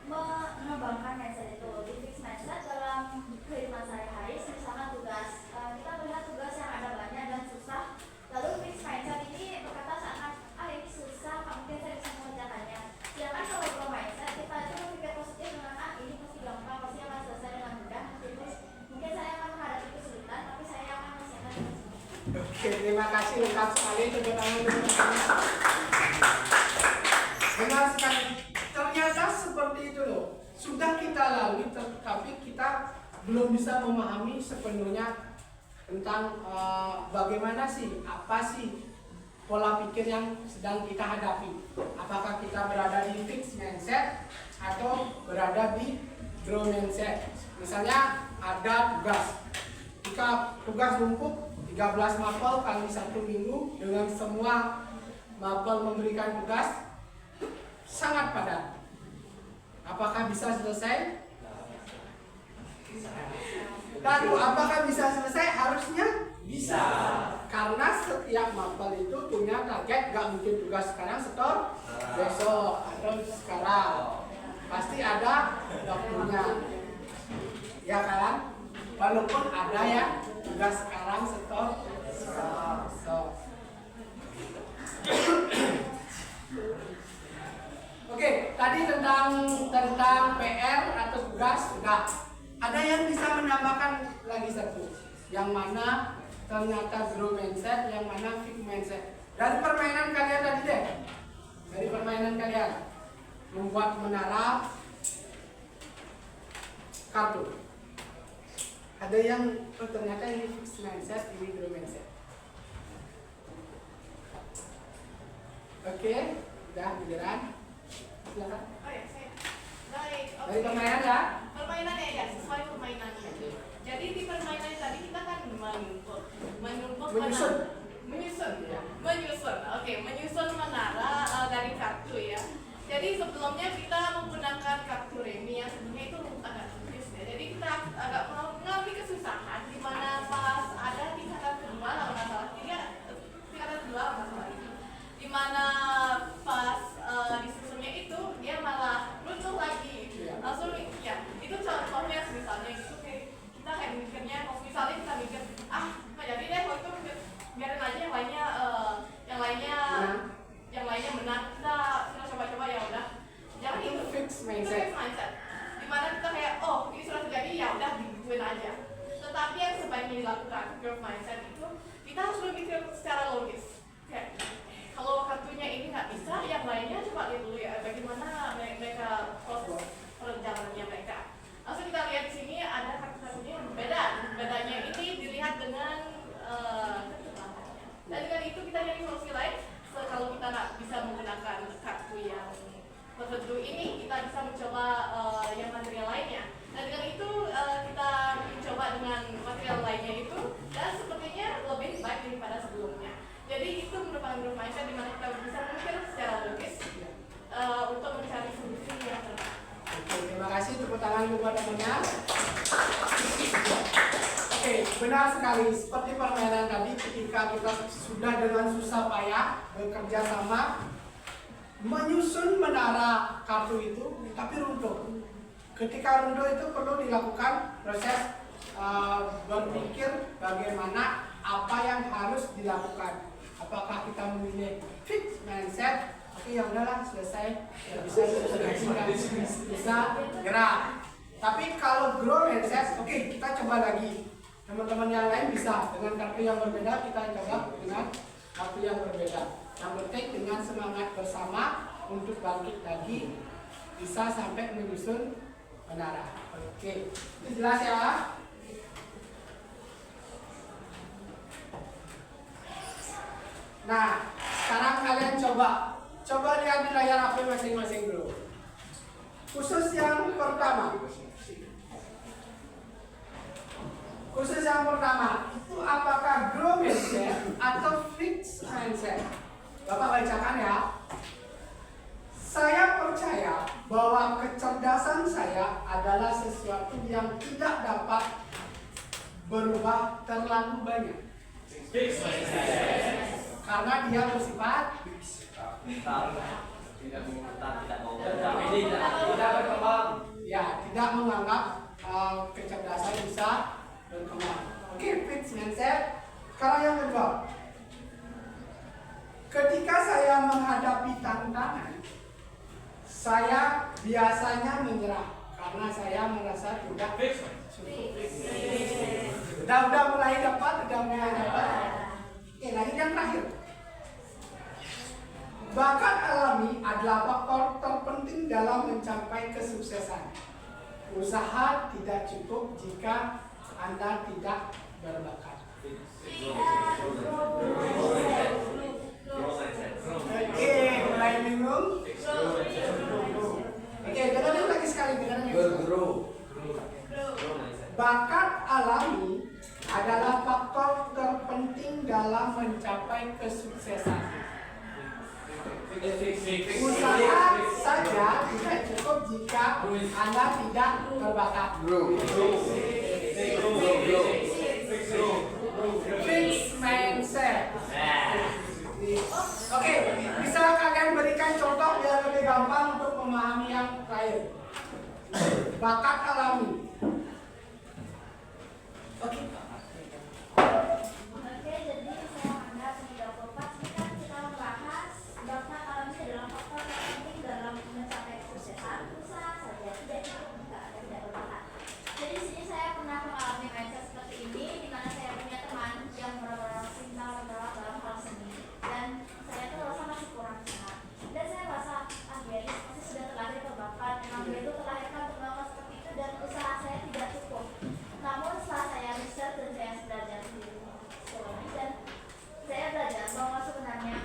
Mengembangkan mindset itu. Di fixed mindset dalam kehidupan sehari-hari, misalkan tugas, kita melihat tugas yang ada banyak dan susah. Lalu fixed mindset ini berkata saat ini susah, mungkin saya bisa mengerjakannya. Sedangkan kalau growth mindset, kita itu berpikir positif dengan ini pasti gampang, pasti akan selesai dengan mudah. Terus mungkin saya akan menghadapi kesulitan, tapi saya akan masih akan Oke, terima kasih, lengkap sekali. Tepuk tangan dulu. kita lalui, tapi kita belum bisa memahami sepenuhnya tentang bagaimana sih, apa sih pola pikir yang sedang kita hadapi. Apakah kita berada di fixed mindset atau berada di growth mindset. Misalnya ada tugas, jika tugas numpuk 13 mapel kali 1 minggu dengan semua mapel memberikan tugas sangat padat. Apakah bisa selesai? Lalu apakah bisa selesai? Harusnya bisa. Karena setiap mapel itu punya target, gak mungkin tugas sekarang setor besok atau sekarang. Pasti ada waktunya. Ya kan? Walaupun ada yang tugas sekarang setor besok. Oke, tadi tentang PR atau tugas sudah. Ada yang bisa menambahkan lagi satu, yang mana ternyata growth mindset, yang mana fixed mindset. Dari permainan kalian tadi deh, dari permainan kalian membuat menara kartu. Ada yang ternyata ini fixed mindset, ini growth mindset. Oke, udah giliran. Silakan. Oh ya, saya. Baik, oke. Dari permainan ya. Permainannya ya, sesuai permainannya. Jadi di permainan tadi kita kan Menyusun. Menyusun menara dari kartu ya. Jadi sebelumnya kita menggunakan kartu remi yang sebenarnya itu agak sulit ya. Jadi kita agak mengalami kesusahan di mana pas ada tingkatan kedua lah masalah tingkatan kedua masalah itu. Di mana pas disusunnya itu dia malah runtuh lagi. Langsung ya, itu contohnya misalnya gitu kita kayak mikirnya, kalau misalnya kita mikir nggak jadi deh waktu biarin aja yang lainnya menang, kita coba-coba ya udah, jangan itu Fixed mindset. Dimana kita kayak ini sudah terjadi ya udah digituin aja. Tetapi yang sebaiknya dilakukan growth mindset itu kita harus berpikir secara logis. Kayak kalau kartunya ini nggak bisa, yang lainnya coba lihat dulu ya bagaimana mereka proses perjalanannya mereka. Langsung kita lihat di sini ada kartu-kartunya yang berbeda. Bedanya ini dilihat dengan kecepatan. Dan dengan itu kita nyari solusi lain. Kalau kita nggak bisa menggunakan kartu yang tertentu ini, kita bisa mencoba yang material lainnya. Dan dengan itu kita mencoba dengan material lainnya itu, dan sepertinya lebih baik daripada sebelumnya. Jadi itu merupakan growth mindset di mana kita bisa memikir secara logis untuk mencari solusi yang terbaik. Oke, terima kasih, tepuk tangan buat temannya. Oke, benar sekali. Seperti permainan tadi, ketika kita sudah dengan susah payah bekerja sama menyusun menara kartu itu, tapi runtuh. Ketika runtuh itu perlu dilakukan proses berpikir bagaimana apa yang harus dilakukan. Apakah kita memilih fixed mindset? Oke, ya udahlah, selesai, bisa gerak. Tapi kalau grow mindset, oke, kita coba lagi. Teman-teman yang lain bisa dengan kartu yang berbeda, kita coba dengan kartu yang berbeda. Yang penting dengan semangat bersama untuk bangkit lagi, bisa sampai menyusun menara. Oke, itu jelas ya? Nah, sekarang kalian coba lihat di layar HP masing-masing dulu. Khusus yang pertama, itu apakah growth mindset atau fixed mindset? Bapak bacakan ya. Saya percaya bahwa kecerdasan saya adalah sesuatu yang tidak dapat berubah terlalu banyak. Fixed mindset. Karena dia bersifat tidak berkembang. ya, tidak menganggap kecerdasan bisa berkembang. Oke, fixed mindset. Sekarang yang kedua, ketika saya menghadapi tantangan, saya biasanya menyerah karena saya merasa tidak cukup. Udah mulai dapat. Oke, lagi yang terakhir. Bakat alami adalah faktor terpenting dalam mencapai kesuksesan. Usaha tidak cukup jika Anda tidak berbakat. Oke, mulai bingung? Oke, dengerin lagi sekali, bakat alami adalah faktor terpenting dalam mencapai kesuksesan. Usaha saja tidak cukup jika Anda tidak berbakat. Fixed mindset. Oke, bisa kalian berikan contoh biar lebih gampang untuk memahami yang lain. Bakat alami. Oke. Oke, jadi saya Anda sudah berempat kita membahas bakat alami adalah faktor terpenting dalam mencapai kesuksesan. Usaha saja tidak cukup jika Anda tidak berbakat. Jadi di sini saya pernah mengalami mindset seperti ini, di mana saya punya teman yang benar-benar cinta dalam hal seni, dan saya tuh rasa masih kurang sehat. Dan saya rasa dia pasti sudah terlahir berbakat, memang dia itu terlahirkan untuk melakukan seperti itu, dan usaha saya tidak cukup. Namun setelah saya riset dan saya belajar di psikologi, dan saya belajar bahwa sebenarnya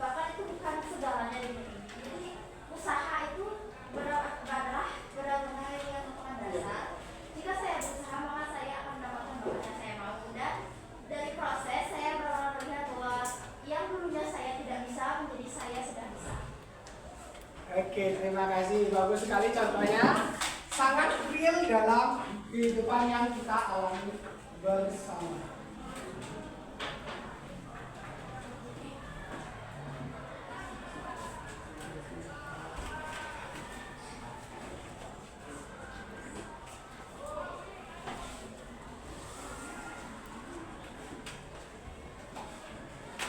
bakat itu bukan segalanya di dunia. Jadi usaha itu adalah benar-benar yang merupakan dasar. Jika saya berusaha, maka saya akan mendapatkan bakat yang saya mau. Dan dari proses saya benar-benar melihat bahwa yang dulunya saya tidak bisa menjadi saya sudah bisa. Oke, terima kasih. Bagus sekali contohnya. Sangat real dalam kehidupan yang kita alami bersama.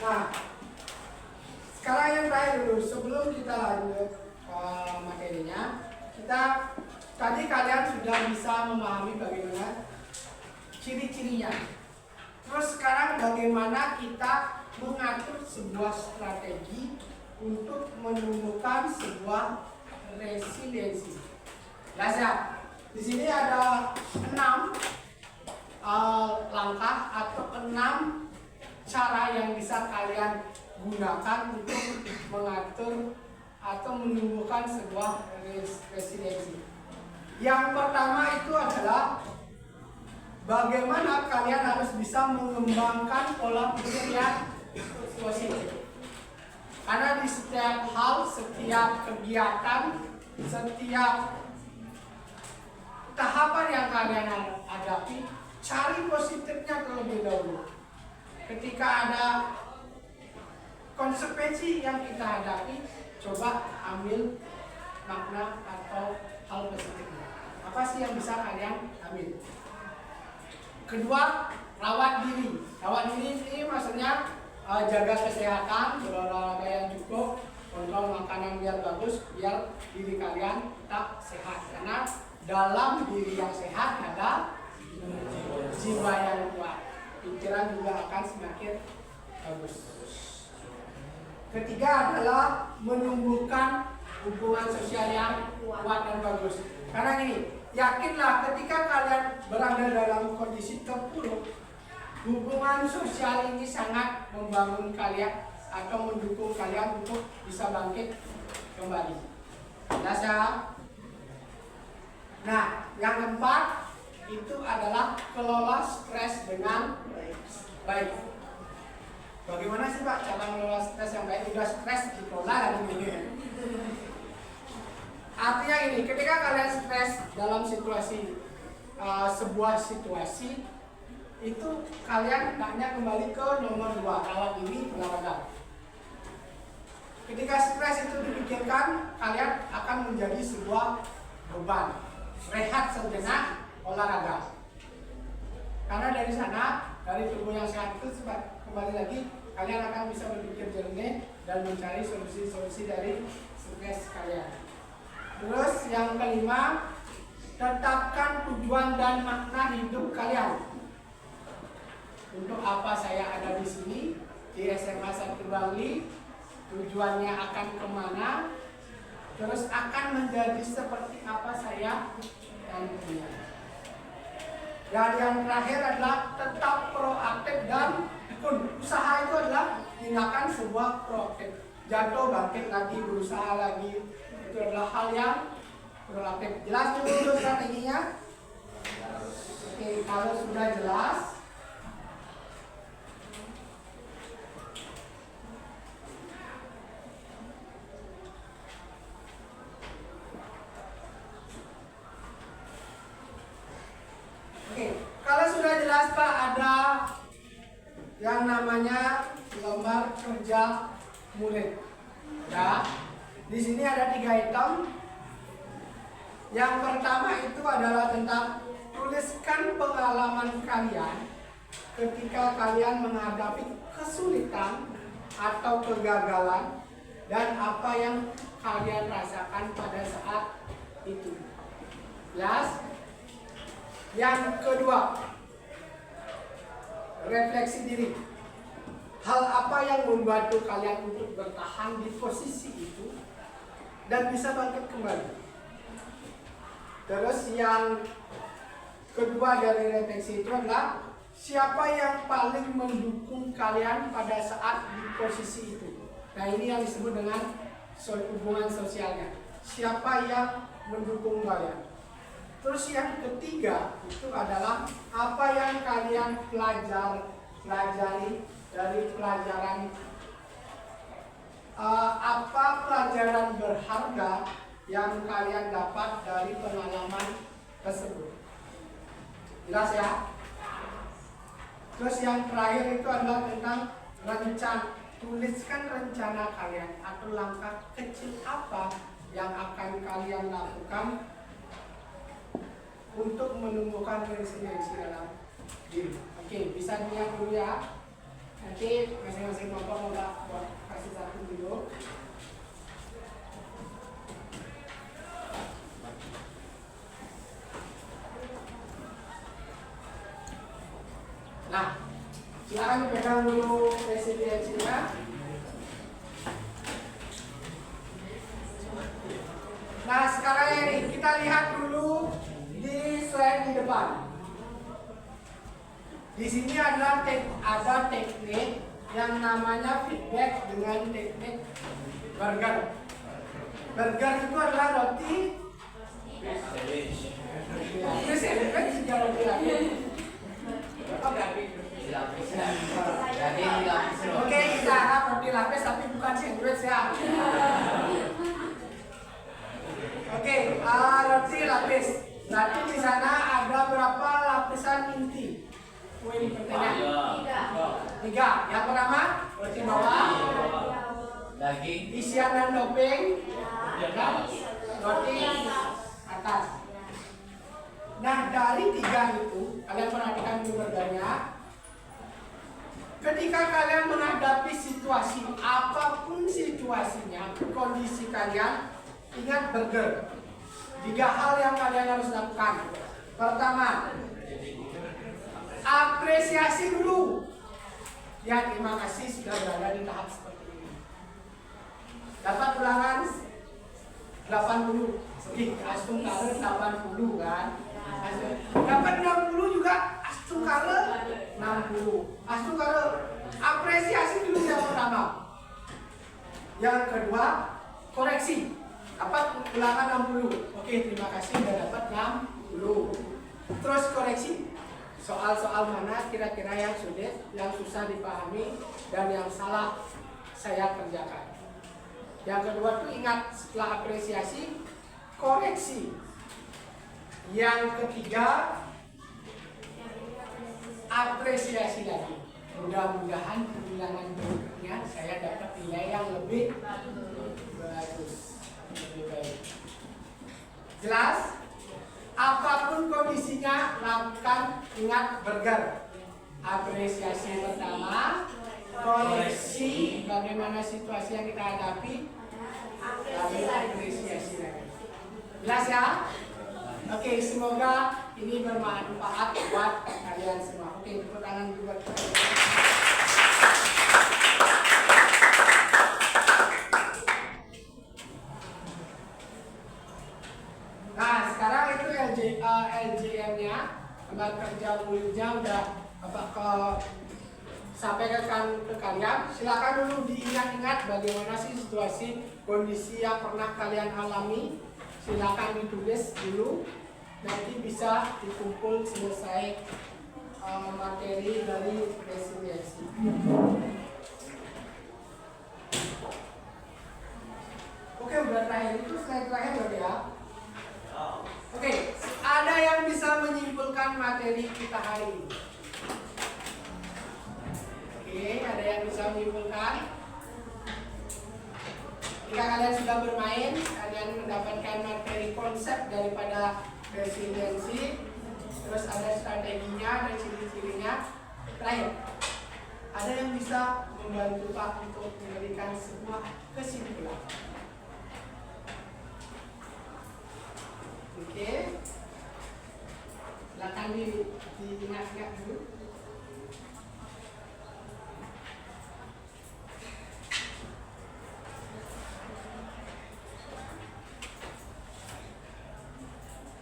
Nah, sekarang yang terakhir dulu sebelum kita lanjut materinya, tadi kalian sudah bisa memahami bagaimana ciri-cirinya. Terus sekarang bagaimana kita mengatur sebuah strategi untuk menumbuhkan sebuah resiliensi. Jelas ya? Di sini ada 6 langkah atau 6 cara yang bisa kalian gunakan untuk mengatur atau menumbuhkan sebuah resiliensi. Yang pertama itu adalah bagaimana kalian harus bisa mengembangkan pola pikir yang positif. Karena di setiap hal, setiap kegiatan, setiap tahapan yang kalian hadapi, cari positifnya terlebih dahulu. Ketika ada konsekuensi yang kita hadapi, coba ambil makna atau hal positifnya. Apa sih yang bisa kalian ambil? Kedua, rawat diri. Rawat diri ini maksudnya jaga kesehatan, berolahraga yang cukup, kontrol makanan biar bagus, biar diri kalian tetap sehat. Karena dalam diri yang sehat ada jiwa yang kuat. Pikiran juga akan semakin bagus. Ketiga adalah menumbuhkan hubungan sosial yang kuat dan bagus. Karena gini, yakinlah ketika kalian berada dalam kondisi terpuruk, hubungan sosial ini sangat membangun kalian atau mendukung kalian untuk bisa bangkit kembali. Jelas ya? Nah, yang keempat itu adalah kelola stres dengan baik. Bagaimana sih Pak cara mengelola stres yang baik? Udah stres dikelola lagi gini. Artinya ini, ketika kalian stres dalam situasi sebuah situasi, itu kalian hendaknya kembali ke nomor 2, rawat diri, olahraga. Ketika stres itu dipikirkan, kalian akan menjadi sebuah beban. Rehat sejenak, olahraga. Karena dari sana, dari tubuh yang sehat itu kembali lagi, kalian akan bisa berpikir jernih dan mencari solusi-solusi dari stres kalian. Terus yang kelima, tetapkan tujuan dan makna hidup kalian. Untuk apa saya ada di sini di SMA 1 Bali? Tujuannya akan kemana? terus akan menjadi seperti apa saya nantinya. Dan yang terakhir adalah tetap proaktif dan tekun. Usaha itu adalah tindakan sebuah proaktif. Jatuh, bangkit lagi, berusaha lagi, itu adalah hal yang proaktif. Jelas dulu strateginya? Oke, kalau sudah jelas, kalau sudah jelas Pak, ada yang namanya lembar kerja murid. Ya, di sini ada 3 item. Yang pertama itu adalah tentang tuliskan pengalaman kalian ketika kalian menghadapi kesulitan atau kegagalan dan apa yang kalian rasakan pada saat itu. Jelas? Yang kedua, refleksi diri. Hal apa yang membantu kalian untuk bertahan di posisi itu dan bisa bangkit kembali. Terus yang kedua dari refleksi itu adalah siapa yang paling mendukung kalian pada saat di posisi itu. Nah, ini yang disebut dengan hubungan sosialnya. Siapa yang mendukung kalian. Terus yang ketiga itu adalah apa yang kalian pelajari dari pelajaran, apa pelajaran berharga yang kalian dapat dari pengalaman tersebut. Jelas ya? Terus yang terakhir itu adalah tentang rencana. Tuliskan rencana kalian atau langkah kecil apa yang akan kalian lakukan untuk menumbuhkan resiliensi dalam diri. Oke, bisa dilihat dulu ya. Nanti masing-masing kelompok mau buat kasih satu dulu. Nah, silakan pegang dulu resiliensinya. Nah, sekarang ini kita lihat dulu di slide di depan. Di sini ada teknik yang namanya feedback dengan teknik burger. Burger itu adalah roti. Oke, kita harap roti lapis tapi bukan sandwich ya. Oke, roti lapis. Berarti di sana ada berapa lapisan inti? Poin pertanyaan. 3. Yang pertama, roti bawah, Daging. isian dan topping, dan roti atas. Nah, dari 3 itu, kalian perhatikan dulu burgernya. Ketika kalian menghadapi situasi, apapun situasinya, kondisi kalian, ingat burger. 3 hal yang kalian harus lakukan. Pertama, apresiasi dulu. Ya, terima kasih sudah berada di tahap seperti ini. Dapat ulangan 80. Astung kare 80 kan. Dapat 60 juga astung kare 60. Astung kare apresiasi dulu yang pertama. Yang kedua, koreksi. Dapat ulangan 60. Oke, terima kasih sudah dapat 60. Terus koreksi. Soal-soal mana kira-kira yang sulit, yang susah dipahami, dan yang salah saya kerjakan. Yang kedua tuh ingat, setelah apresiasi, koreksi. Yang ketiga, apresiasi lagi. Mudah-mudahan ulangan berikutnya saya dapat nilai yang lebih bagus, lebih baik. Jelas? Apapun kondisinya, lakukan, ingat burger. Apresiasi pertama, koreksi bagaimana situasi yang kita hadapi, lalu apresiasi lagi. Jelas ya? Oke, semoga ini bermanfaat buat kalian semua. Oke, tepuk tangan buat kalian. formulirnya udah sampaikan ke kalian. Silakan dulu diingat-ingat bagaimana sih situasi kondisi yang pernah kalian alami. Silakan ditulis dulu, nanti bisa dikumpul selesai materi dari resiliensi. Oke, udah terakhir itu slide terakhir berarti ya. Oke, ada yang bisa menyimpulkan materi kita hari ini? Oke, ada yang bisa menyimpulkan? Jika kalian sudah bermain, kalian mendapatkan materi konsep daripada resiliensi, terus ada strateginya dan ciri-cirinya. Terakhir, ada yang bisa membantu Pak untuk memberikan sebuah kesimpulan. Oke, silakan diingat-ingat dulu.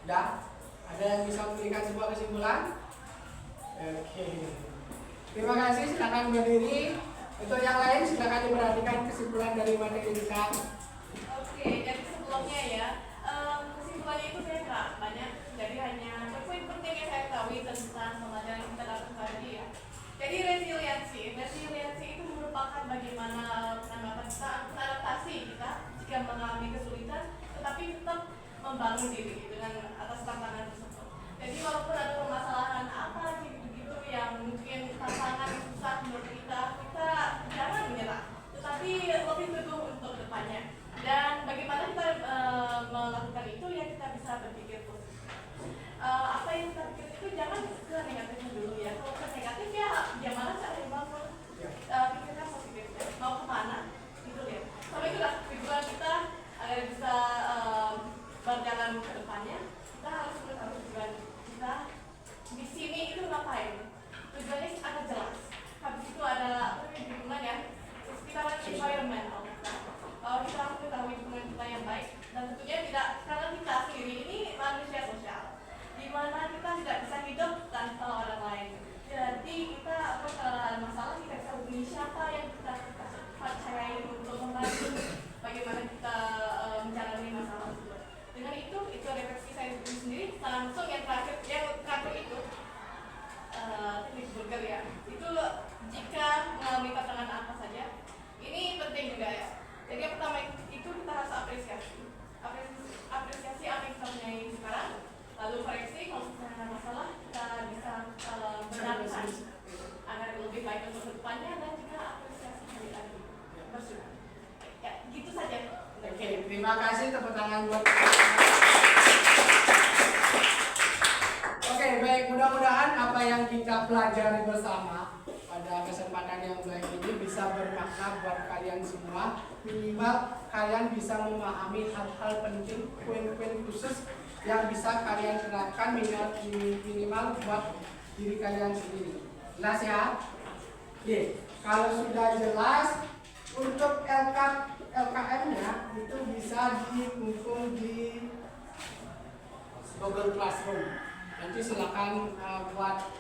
Dah, ada yang bisa memberikan sebuah kesimpulan? Oke, terima kasih. Silakan berdiri. Untuk yang lain, silakan diperhatikan kesimpulan dari materi kita. Oke, jadi sebelumnya ya, kesimpulannya itu saya nggak banyak, jadi hanya poin penting yang saya ketahui tentang pembelajaran yang kita lakukan tadi ya. Jadi resiliensi itu merupakan bagaimana penanggapan kita, adaptasi kita jika mengalami kesulitan, tetapi tetap membangun diri dengan atas tantangan tersebut. Jadi walaupun ada permasalahan apa gitu yang mungkin tantangan susah menurut kita jangan menyerah, tetapi lebih teguh untuk depannya. Dan bagaimana kita melakukan itu ya, kita bisa berpikir positif. Apa yang kita pikir itu jangan ke negatifnya dulu ya. Kalau ke negatif ya gimana cara membangun, pikirkan positif ya. Mau kemana gitu ya. Sampai itulah tujuan kita agar bisa berjalan ke depannya. Kita harus mengetahui tujuan kita di sini itu ngapain. Tujuannya agak jelas. Habis itu ada lingkungan ya, sekitar environment. Kita harus mengetahui lingkungan kita yang baik, dan tentunya tidak, karena kita sendiri ini manusia sosial, di mana kita tidak bisa hidup tanpa orang lain. Jadi kita kalau ada masalah kita bisa hubungi siapa yang kita percayai untuk membantu bagaimana kita menjalani masalah tersebut. Dengan itu refleksi saya sendiri langsung yang terakhir itu teknik burger ya. Itu jika mengalami tantangan apa saja, ini penting juga ya. Jadi yang pertama itu kita harus apresiasi apa yang kita punya sekarang, lalu koreksi kalau misalnya ada masalah kita bisa benarkan agar lebih baik untuk kedepannya, dan juga apresiasi sekali lagi bersyukur. Ya, gitu saja. Oke, terima kasih, tepuk tangan buat. Oke, baik, mudah-mudahan apa yang kita pelajari bersama pada kesempatan yang baik ini bisa bermakna buat kalian semua. Minimal kalian bisa memahami hal-hal penting, poin-poin khusus yang bisa kalian terapkan minimal buat diri kalian sendiri. Jelas ya? Oke, kalau sudah jelas, untuk LKM-nya itu bisa dikumpul di Google Classroom. Nanti silakan buat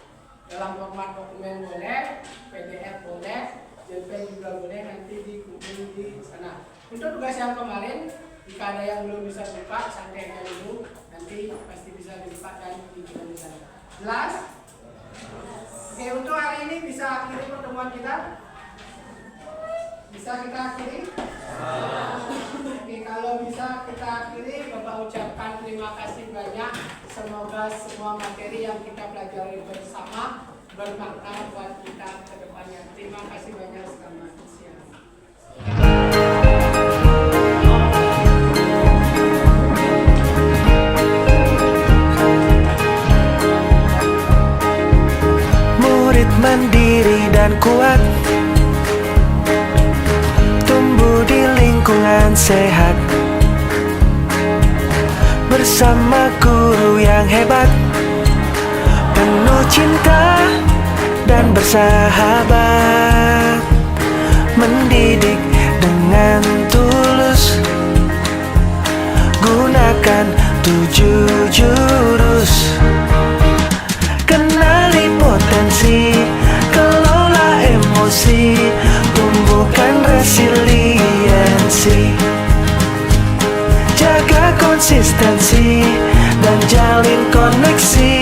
dalam format dokumen boleh, PDF boleh, JPEG juga boleh, nanti dikumpul di sana. Untuk tugas yang kemarin, jika ada yang belum bisa buka, santai aja dulu, nanti pasti bisa dibuka dan dikirim di sana. Jelas? Oke, untuk hari ini bisa akhiri pertemuan kita. Bisa kita akhiri? Oke, kalau bisa kita akhiri, Bapak ucapkan terima kasih banyak. Semoga semua materi yang kita pelajari bersama bermakna buat kita ke depannya. Terima kasih banyak, selamat siang. Murid mandiri dan kuat, tumbuh di lingkungan sehat, bersama guru yang hebat, penuh cinta dan bersahabat, mendidik dengan tulus, gunakan 7 jurus, kenali konsistensi dan jalin koneksi.